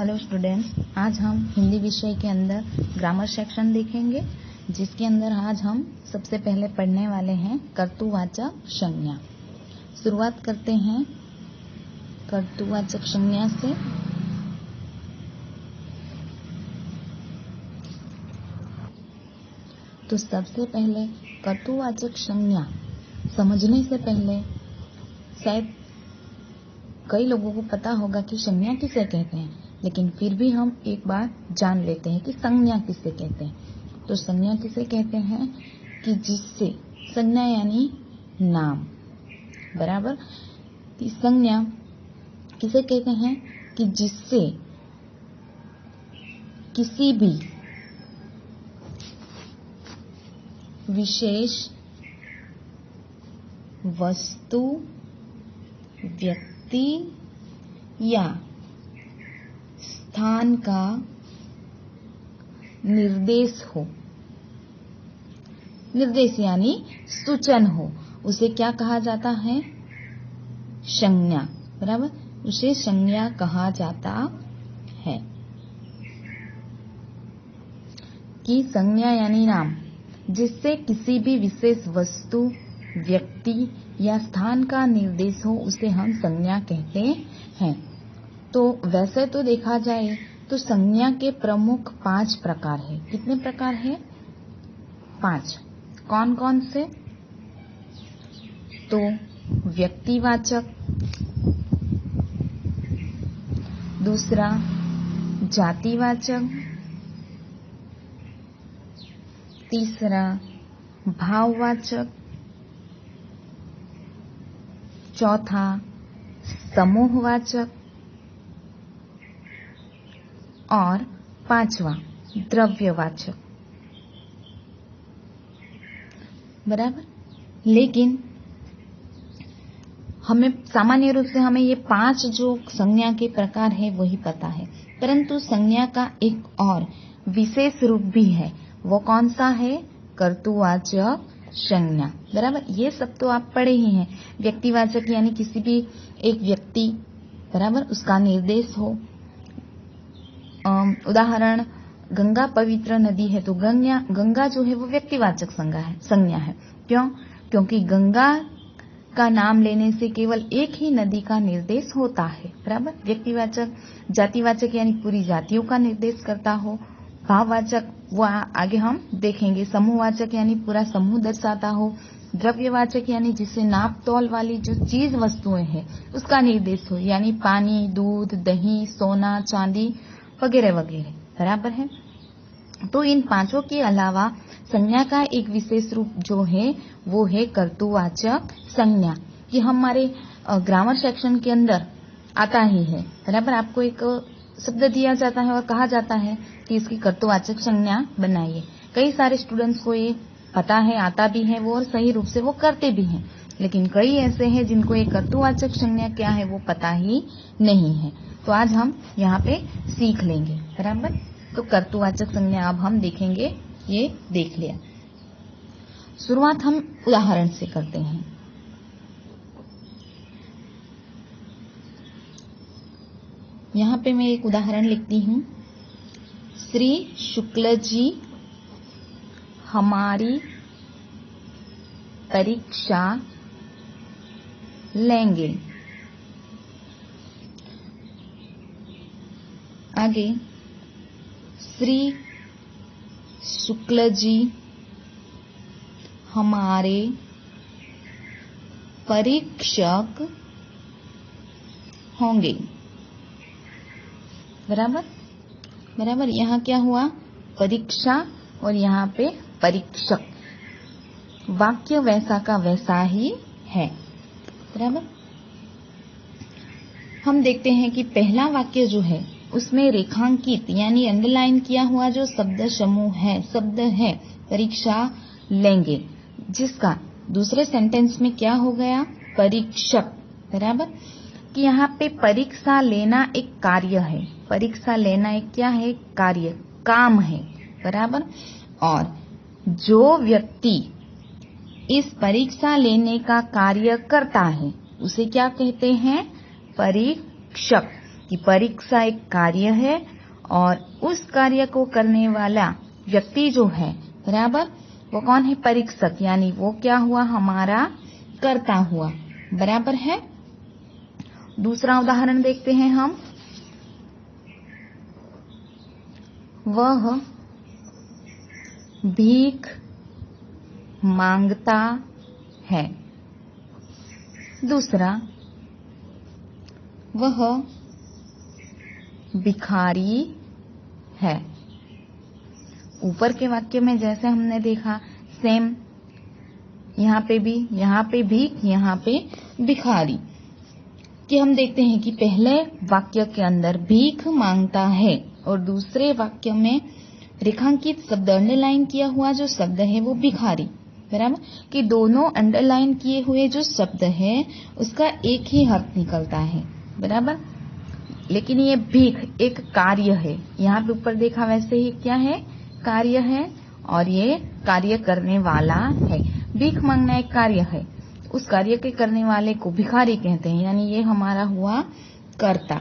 Hello students, आज हम हिंदी विषय के अंदर ग्रामर सेक्शन देखेंगे, जिसके अंदर आज हम सबसे पहले पढ़ने वाले हैं कर्तृवाचक संज्ञा। शुरुआत करते हैं कर्तृवाचक संज्ञा से। तो सबसे पहले कर्तृवाचक संज्ञा समझने से पहले शायद कई लोगों को पता होगा कि संज्ञा किसे कहते हैं, लेकिन फिर भी हम एक बार जान लेते हैं कि संज्ञा किसे कहते हैं। तो संज्ञा किसे कहते हैं कि जिससे, संज्ञा यानी नाम, बराबर। संज्ञा किसे कहते हैं कि जिससे किसी भी विशेष वस्तु, व्यक्ति या स्थान का निर्देश हो, निर्देश यानी सूचन हो, उसे क्या कहा जाता है? संज्ञा, बराबर। उसे संज्ञा कहा जाता है। कि संज्ञा यानी नाम, जिससे किसी भी विशेष वस्तु, व्यक्ति या स्थान का निर्देश हो, उसे हम संज्ञा कहते हैं। तो वैसे तो देखा जाए तो संज्ञा के प्रमुख 5 प्रकार है। कितने प्रकार है? 5। कौन कौन से? तो व्यक्तिवाचक, दूसरा जातिवाचक, तीसरा भाववाचक, चौथा समूहवाचक और 5वां द्रव्यवाचक, बराबर। लेकिन हमें सामान्य रूप से ये 5 जो संज्ञा के प्रकार है वही पता है, परंतु संज्ञा का एक और विशेष रूप भी है। वो कौन सा है? कर्तृवाचक संज्ञा, बराबर। ये सब तो आप पढ़े ही हैं। व्यक्तिवाचक यानी किसी भी एक व्यक्ति, बराबर, उसका निर्देश हो। उदाहरण, गंगा पवित्र नदी है, तो गंगा जो है वो व्यक्तिवाचक संज्ञा है। क्यों? क्योंकि गंगा का नाम लेने से केवल एक ही नदी का निर्देश होता है, बराबर। व्यक्तिवाचक। जातिवाचक यानी पूरी जातियों का निर्देश करता हो। भाववाचक वो आगे हम देखेंगे। समूहवाचक यानी पूरा समूह दर्शाता हो। द्रव्यवाचक यानी जिससे नाप तौल वाली जो चीज वस्तुएं हैं उसका निर्देश हो, यानी पानी, दूध, दही, सोना, चांदी वगैरह वगैरह, बराबर है। तो इन 5 के अलावा संज्ञा का एक विशेष रूप जो है वो है कर्तृवाचक संज्ञा। ये हमारे ग्रामर सेक्शन के अंदर आता ही है, बराबर। आपको एक शब्द दिया जाता है और कहा जाता है कि इसकी कर्तृवाचक संज्ञा बनाइए। कई सारे स्टूडेंट्स को ये पता है, आता भी है वो, और सही रूप से वो करते भी हैं, लेकिन कई ऐसे हैं जिनको ये कर्तृवाचक संज्ञा क्या है वो पता ही नहीं है। तो आज हम यहाँ पे सीख लेंगे, बराबर। तो कर्तृवाचक संज्ञा अब हम देखेंगे, ये देख लिया। शुरुआत हम उदाहरण से करते हैं। यहाँ पे मैं एक उदाहरण लिखती हूँ। श्री शुक्ल जी हमारी परीक्षा लेंगे। आगे, श्री शुक्ल जी हमारे परीक्षक होंगे, बराबर, बराबर। यहाँ क्या हुआ? परीक्षा, और यहाँ पे परीक्षक। वाक्य वैसा का वैसा ही है, बराबर। हम देखते हैं कि पहला वाक्य जो है उसमें रेखांकित यानी अंडरलाइन किया हुआ जो शब्द समूह है, शब्द है परीक्षा लेंगे, जिसका दूसरे सेंटेंस में क्या हो गया? परीक्षक, बराबर। कि यहाँ पे परीक्षा लेना एक कार्य है, परीक्षा लेना एक क्या है? कार्य, काम है, बराबर। और जो व्यक्ति इस परीक्षा लेने का कार्य करता है उसे क्या कहते हैं? परीक्षक। कि परीक्षा एक कार्य है और उस कार्य को करने वाला व्यक्ति जो है, बराबर, वो कौन है? परीक्षक, यानी वो क्या हुआ? हमारा कर्ता हुआ, बराबर है। दूसरा उदाहरण देखते हैं हम। वह भीख मांगता है। दूसरा, वह भिखारी है। ऊपर के वाक्य में जैसे हमने देखा सेम, यहाँ पे भी, यहाँ पे भीख, यहाँ पे भिखारी, कि हम देखते हैं कि पहले वाक्य के अंदर भीख मांगता है और दूसरे वाक्य में रेखांकित शब्द, अंडरलाइन किया हुआ जो शब्द है वो भिखारी, बराबर, कि दोनों अंडरलाइन किए हुए जो शब्द है उसका एक ही अर्थ निकलता है, बराबर। लेकिन ये भीख एक कार्य है, यहाँ पे ऊपर देखा वैसे ही क्या है? कार्य है, और ये कार्य करने वाला है। भीख मांगना एक कार्य है, उस कार्य के करने वाले को भिखारी कहते हैं, यानी ये हमारा हुआ कर्ता,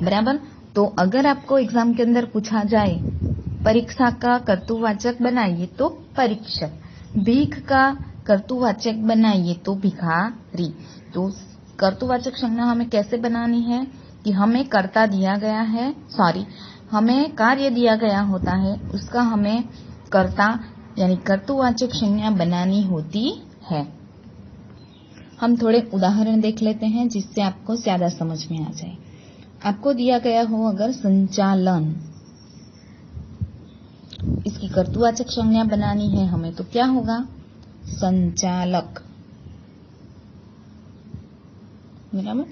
बराबर। तो अगर आपको एग्जाम के अंदर पूछा जाए परीक्षा का कर्तृवाचक बनाइए तो परीक्षक, भीख का कर्तृवाचक बनाइए तो भिखारी। तो कर्तृवाचक संज्ञा हमें कैसे बनानी है कि हमें कर्ता दिया गया है, हमें कार्य दिया गया होता है, उसका हमें कर्ता यानी कर्तृवाचक संज्ञा बनानी होती है। हम थोड़े उदाहरण देख लेते हैं जिससे आपको ज्यादा समझ में आ जाए। आपको दिया गया हो अगर संचालन, इसकी कर्तृवाचक संज्ञा बनानी है हमें, तो क्या होगा? संचालक, बराबर।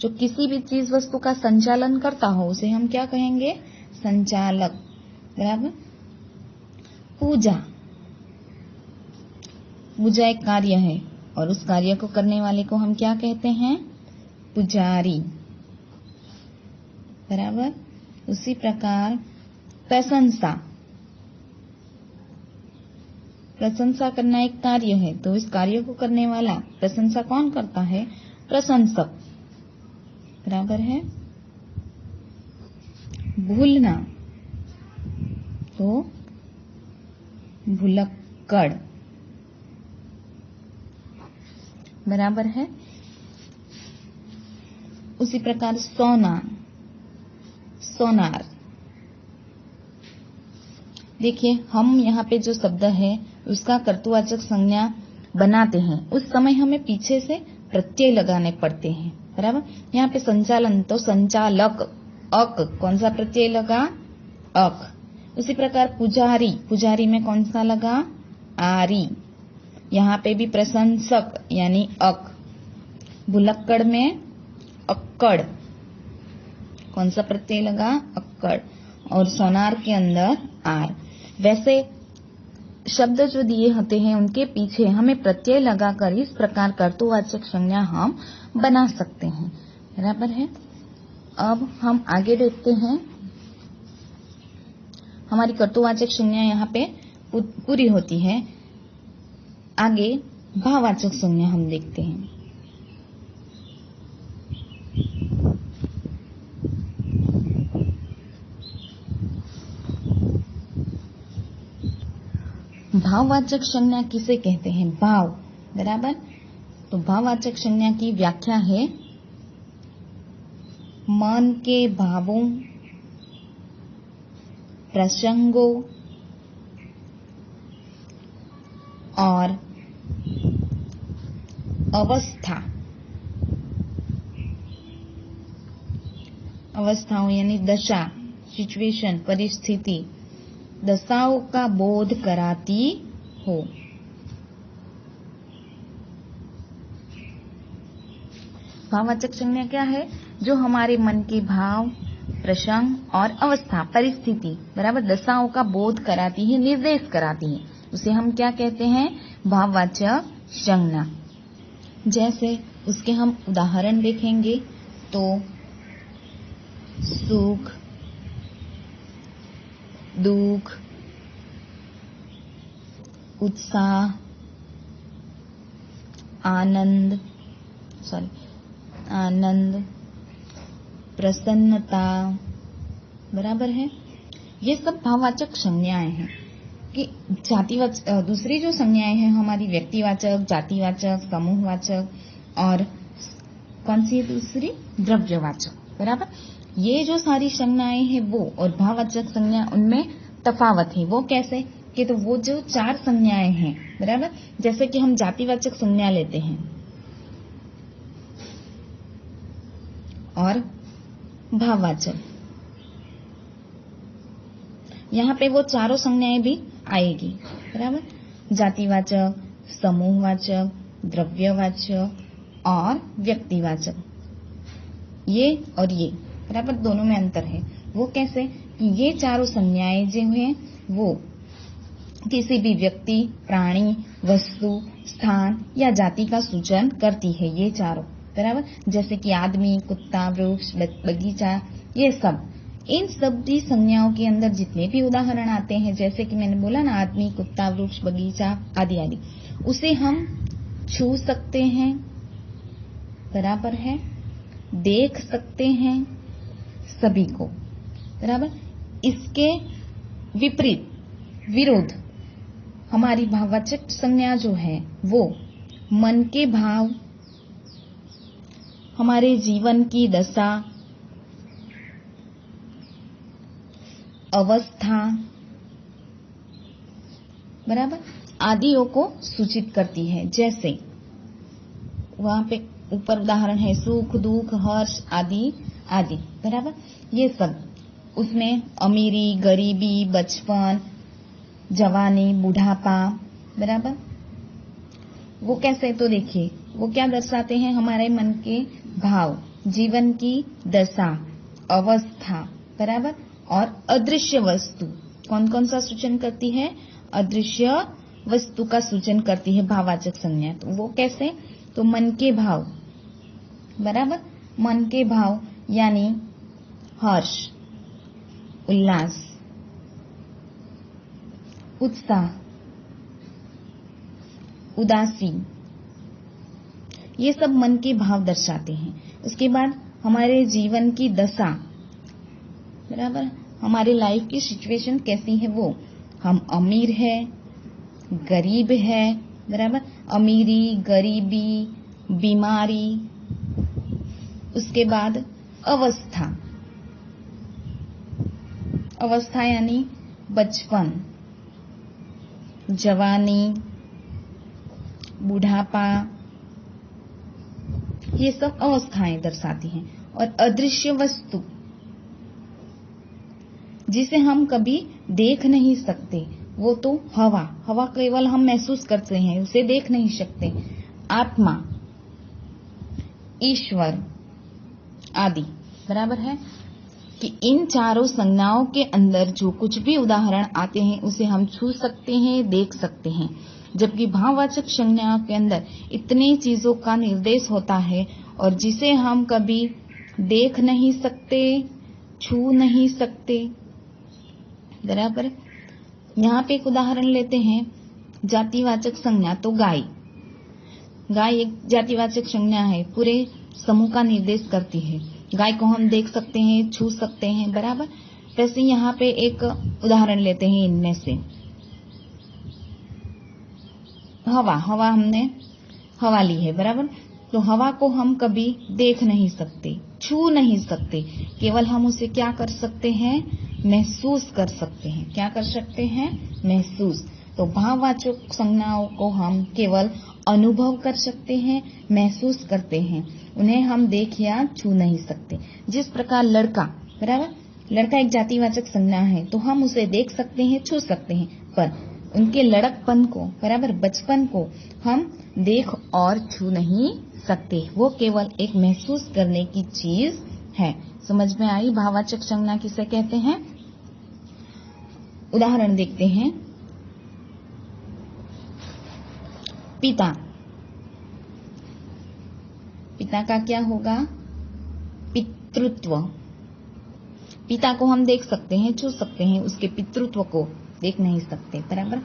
जो किसी भी चीज वस्तु का संचालन करता हो उसे हम क्या कहेंगे? संचालक, बराबर। पूजा, पूजा एक कार्य है और उस कार्य को करने वाले को हम क्या कहते हैं? पुजारी, बराबर। उसी प्रकार प्रशंसा, प्रशंसा करना एक कार्य है तो इस कार्य को करने वाला प्रशंसा कौन करता है? प्रशंसक, बराबर है। भूलना तो भुलक्कड़, बराबर है। उसी प्रकार सोना, सोनार। देखिए हम यहाँ पे जो शब्द है उसका कर्तृवाचक संज्ञा बनाते हैं, उस समय हमें पीछे से प्रत्यय लगाने पड़ते हैं, बराबर। यहाँ पे संचालन तो संचालक, अक, कौन सा प्रत्यय लगा? अक। उसी प्रकार पुजारी, पुजारी में कौन सा लगा? आरी। यहाँ पे भी प्रशंसक यानी अक। भुलक्कड़ में अक्कड़, कौन सा प्रत्यय लगा? अक्कड़। और सोनार के अंदर आर। वैसे शब्द जो दिए होते हैं उनके पीछे हमें प्रत्यय लगाकर इस प्रकार कर्तृवाचक संज्ञा हम बना सकते हैं, बराबर है। अब हम आगे देखते हैं, हमारी कर्तृवाचक संज्ञा यहाँ पे पूरी होती है। आगे भाववाचक संज्ञा हम देखते हैं। भाववाचक संज्ञा किसे कहते हैं? भाव, बराबर। तो भाववाचक संज्ञा की व्याख्या है मन के भावों, प्रसंगों और अवस्थाओं यानी दशा, सिचुएशन, परिस्थिति, दशाओं का बोध कराती हो। भाववाचक संज्ञा क्या है? जो हमारे मन के भाव, प्रसंग और अवस्था, परिस्थिति, बराबर, दशाओं का बोध कराती है, निर्देश कराती है, उसे हम क्या कहते हैं? भाववाचक संज्ञा। जैसे उसके हम उदाहरण देखेंगे तो सुख, दुख, उत्साह, आनंद, प्रसन्नता, बराबर है। ये सब भाववाचक संज्ञाएं हैं कि जातिवाचक। दूसरी जो संज्ञाएं हैं हमारी व्यक्तिवाचक, जातिवाचक, समूहवाचक और कौन सी है दूसरी, द्रव्यवाचक, बराबर। ये जो सारी संज्ञाएं हैं वो और भाववाचक संज्ञा, उनमें तफावत है। वो कैसे कि तो वो जो 4 संज्ञाएं हैं, बराबर, जैसे कि हम जातिवाचक संज्ञा लेते हैं और भाववाचक, यहाँ पे वो चारों संज्ञाएं भी आएगी, बराबर। जातिवाचक, समूहवाचक, द्रव्यवाचक और व्यक्तिवाचक, ये और ये, बराबर, दोनों में अंतर है। वो कैसे कि ये चारों संज्ञाएं जो हैं वो किसी भी व्यक्ति, प्राणी, वस्तु, स्थान या जाति का सूचन करती है, ये चारों, बराबर। जैसे कि आदमी, कुत्ता, वृक्ष, बगीचा, ये सब। इन सभी संज्ञाओं के अंदर जितने भी उदाहरण आते हैं, जैसे कि मैंने बोला ना, आदमी, कुत्ता, वृक्ष, बगीचा आदि आदि, उसे हम छू सकते हैं, बराबर है, देख सकते हैं सभी को, बराबर। इसके विपरीत, विरोध, हमारी भाववाचक संज्ञा जो है वो मन के भाव, हमारे जीवन की दशा, अवस्था, बराबर, आदियों को सूचित करती है। जैसे वहां पे ऊपर उदाहरण है सुख, दुख, हर्ष आदि आदि, बराबर। ये सब उसमें अमीरी, गरीबी, बचपन, जवानी, बुढ़ापा, बराबर। वो कैसे, तो देखिए वो क्या दर्शाते हैं, हमारे मन के भाव, जीवन की दशा, अवस्था, बराबर, और अदृश्य वस्तु। कौन कौन सा सूचन करती है, अदृश्य वस्तु का सूचन करती है भाववाचक संज्ञा। तो वो कैसे, तो मन के भाव, बराबर, मन के भाव यानी हर्ष, उल्लास, उत्साह, उदासी, ये सब मन के भाव दर्शाते हैं। उसके बाद हमारे जीवन की दशा, बराबर, हमारे लाइफ की सिचुएशन कैसी है, वो हम अमीर है, गरीब है, बराबर, अमीरी, गरीबी, बीमारी। उसके बाद अवस्था, अवस्था यानी बचपन, जवानी, बुढ़ापा, ये सब अवस्थाएं दर्शाती हैं। और अदृश्य वस्तु, जिसे हम कभी देख नहीं सकते, वो तो हवा, हवा केवल हम महसूस करते हैं, उसे देख नहीं सकते। आत्मा, ईश्वर आदि, बराबर है कि इन चारों संज्ञाओं के अंदर जो कुछ भी उदाहरण आते हैं उसे हम छू सकते हैं, देख सकते हैं। जबकि भाववाचक संज्ञाओं के अंदर इतनी चीजों का निर्देश होता है और जिसे हम कभी देख नहीं सकते, छू नहीं सकते, बराबर। यहाँ पे एक उदाहरण लेते हैं, जातिवाचक संज्ञा, तो गाय, गाय एक जातिवाचक संज्ञा है, पूरे समूह का निर्देश करती है। गाय को हम देख सकते हैं, छू सकते हैं, बराबर। वैसे यहाँ पे एक उदाहरण लेते हैं इनमें से, हवा, हवा हमने हवा ली है, बराबर। तो हवा को हम कभी देख नहीं सकते, छू नहीं सकते, केवल हम उसे क्या कर सकते हैं, महसूस कर सकते हैं। क्या कर सकते हैं, महसूस। तो भाववाचक संज्ञाओं को हम केवल अनुभव कर सकते हैं, महसूस करते हैं, उन्हें हम देख या छू नहीं सकते। जिस प्रकार लड़का, बराबर, लड़का एक जातिवाचक संज्ञा है, तो हम उसे देख सकते हैं, छू सकते हैं, पर उनके लड़कपन को, बराबर, बचपन को हम देख और छू नहीं सकते। वो केवल एक महसूस करने की चीज है। समझ में आई भाववाचक संज्ञा किसे कहते हैं? उदाहरण देखते हैं। पिता, पिता का क्या होगा, पितृत्व। पिता को हम देख सकते हैं, छू सकते हैं, उसके पितृत्व को देख नहीं सकते, बराबर।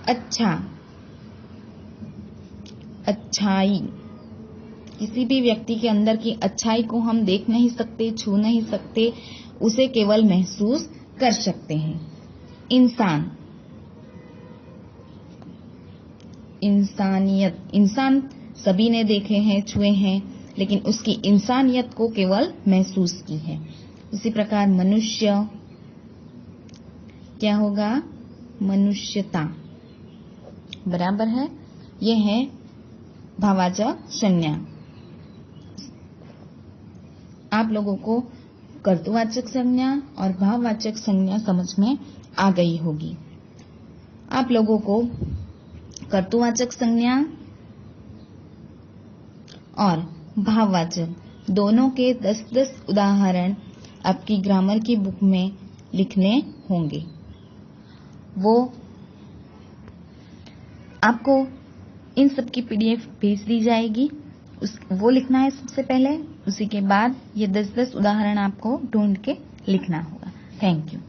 अच्छा, अच्छाई, किसी भी व्यक्ति के अंदर की अच्छाई को हम देख नहीं सकते, छू नहीं सकते, उसे केवल महसूस कर सकते हैं। इंसान, इंसानियत, इंसान सभी ने देखे हैं, छुए हैं, लेकिन उसकी इंसानियत को केवल महसूस की है। उसी प्रकार मनुष्य क्या होगा? मनुष्यता बराबर है, यह है भाववाचक संज्ञा। आप लोगों को कर्तृवाचक संज्ञा और भाववाचक संज्ञा समझ में आ गई होगी। आप लोगों को कर्तृवाचक संज्ञा और भाववाचक दोनों के 10-10 उदाहरण आपकी ग्रामर की बुक में लिखने होंगे। वो आपको इन सब की PDF भेज दी जाएगी, वो लिखना है सबसे पहले, उसी के बाद ये 10-10 उदाहरण आपको ढूंढ के लिखना होगा। Thank you.